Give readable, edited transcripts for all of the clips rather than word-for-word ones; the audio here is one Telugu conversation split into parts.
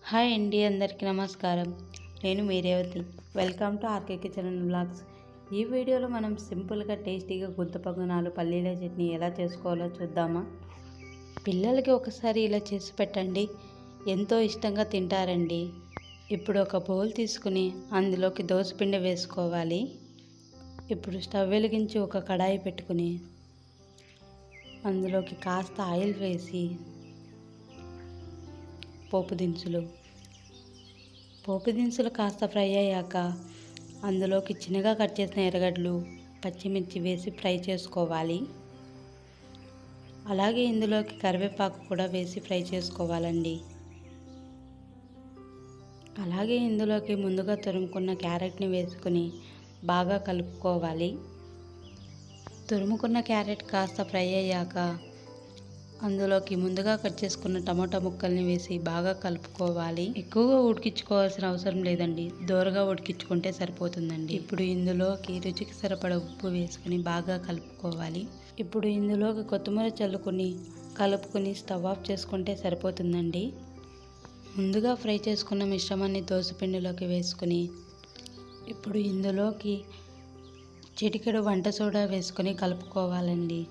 హాయ్ అండి, అందరికీ నమస్కారం. నేను మీ Revathi. Welcome to RK kitchen and vlogs. ఈ వీడియోలో మనం సింపుల్గా టేస్టీగా గుంత పొంగనాలు పల్లీల చట్నీ ఎలా చేసుకోవాలో చూద్దామా. పిల్లలకి ఒకసారి ఇలా చేసి పెట్టండి, ఎంతో ఇష్టంగా తింటారండి. ఇప్పుడు ఒక బౌల్ తీసుకుని అందులోకి దోసపిండి వేసుకోవాలి. ఇప్పుడు స్టవ్ వెలిగించి ఒక కడాయి పెట్టుకుని అందులోకి కాస్త ఆయిల్ వేసి పోపు దినుసులు కాస్త ఫ్రై అయ్యాక అందులోకి చిన్నగా కట్ చేసిన ఎర్రగడ్డలు, పచ్చిమిర్చి వేసి ఫ్రై చేసుకోవాలి. అలాగే ఇందులోకి కరివేపాకు కూడా వేసి ఫ్రై చేసుకోవాలండి. అలాగే ఇందులోకి ముందుగా తురుముకున్న క్యారెట్ని వేసుకొని బాగా కలుపుకోవాలి. తురుముకున్న క్యారెట్ కాస్త ఫ్రై అయ్యాక అందులోకి ముందుగా కట్ చేసుకున్న టమాటా ముక్కల్ని వేసి బాగా కలుపుకోవాలి. ఎక్కువగా ఉడికించుకోవాల్సిన అవసరం లేదండి, దోరగా ఉడికించుకుంటే సరిపోతుందండి. ఇప్పుడు ఇందులోకి రుచికి సరిపడ ఉప్పు వేసుకుని బాగా కలుపుకోవాలి. ఇప్పుడు ఇందులోకి కొత్తిమీర చల్లుకొని కలుపుకొని స్టవ్ ఆఫ్ చేసుకుంటే సరిపోతుందండి. ముందుగా ఫ్రై చేసుకున్న మిశ్రమాన్ని దోసపిండిలోకి వేసుకుని ఇప్పుడు ఇందులోకి చిటికెడు వంట సోడా వేసుకొని కలుపుకోవాలండి.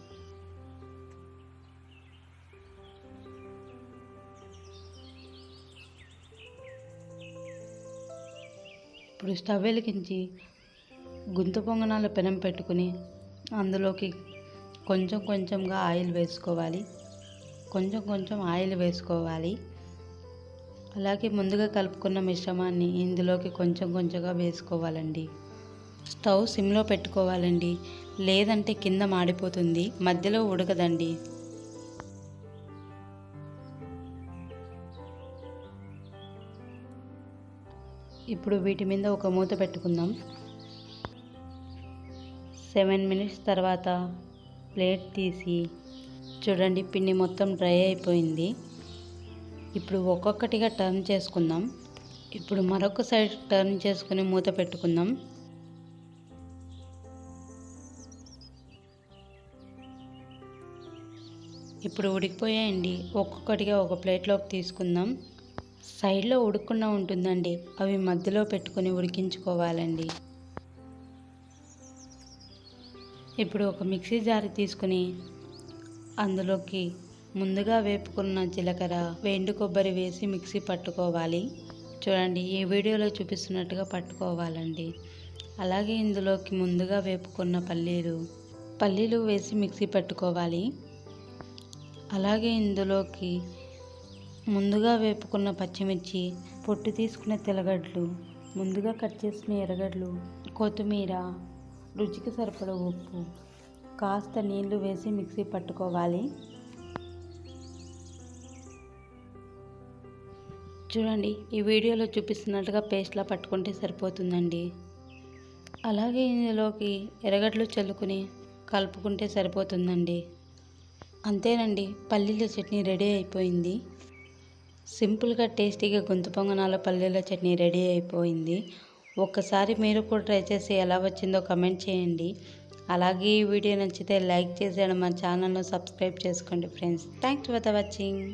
ఇప్పుడు స్టవ్ వెలిగించి గుంత పొంగనాల పెనం పెట్టుకుని అందులోకి కొంచెం కొంచెంగా ఆయిల్ వేసుకోవాలి. అలాగే ముందుగా కలుపుకున్న మిశ్రమాన్ని ఇందులోకి కొంచెం కొంచెంగా వేసుకోవాలండి. స్టవ్ సిమ్లో పెట్టుకోవాలండి, లేదంటే కింద మాడిపోతుంది, మధ్యలో ఉడకదండి. ఇప్పుడు వీటి మీద ఒక మూత పెట్టుకుందాం. 7 మినిట్స్ తర్వాత ప్లేట్ తీసి చూడండి, పిండి మొత్తం డ్రై అయిపోయింది. ఇప్పుడు ఒక్కొక్కటిగా టర్న్ చేసుకుందాం. ఇప్పుడు మరొక సైడ్ టర్న్ చేసుకుని మూత పెట్టుకుందాం. ఇప్పుడు ఉడికిపోయాయండి, ఒక్కొక్కటిగా ఒక ప్లేట్లోకి తీసుకుందాం. సైడ్లో ఉడకకుండా ఉంటుందండి, అవి మధ్యలో పెట్టుకొని ఉడికించుకోవాలండి. ఇప్పుడు ఒక మిక్సీ జార్ తీసుకుని అందులోకి ముందుగా వేపుకున్న జీలకర్ర, ఎండు కొబ్బరి వేసి మిక్సీ పట్టుకోవాలి. చూడండి, ఈ వీడియోలో చూపిస్తున్నట్టుగా పట్టుకోవాలండి. అలాగే ఇందులోకి ముందుగా వేపుకున్న పల్లీలు వేసి మిక్సీ పట్టుకోవాలి. అలాగే ఇందులోకి ముందుగా వేపుకున్న పచ్చిమిర్చి, పొట్టు తీసుకున్న తెల్లగడ్డలు, ముందుగా కట్ చేసిన ఎర్రగడ్డలు, కొత్తిమీర, రుచికి సరిపడ ఉప్పు, కాస్త నీళ్లు వేసి మిక్సీ పట్టుకోవాలి. చూడండి, ఈ వీడియోలో చూపిస్తున్నట్టుగా పేస్ట్లా పట్టుకుంటే సరిపోతుందండి. అలాగే ఇందులోకి ఎర్రగడ్డలు చల్లుకుని కలుపుకుంటే సరిపోతుందండి. అంతేనండి, పల్లీల చట్నీ రెడీ అయిపోయింది. సింపుల్గా టేస్టీగా గుంత పొంగనాల పల్లీల చట్నీ రెడీ అయిపోయింది. ఒక్కసారి మీరు కూడా ట్రై చేసి ఎలా వచ్చిందో కమెంట్ చేయండి. అలాగే ఈ వీడియో నచ్చితే లైక్ చేసి మన ఛానల్ను సబ్స్క్రైబ్ చేసుకోండి friends. Thanks for the watching.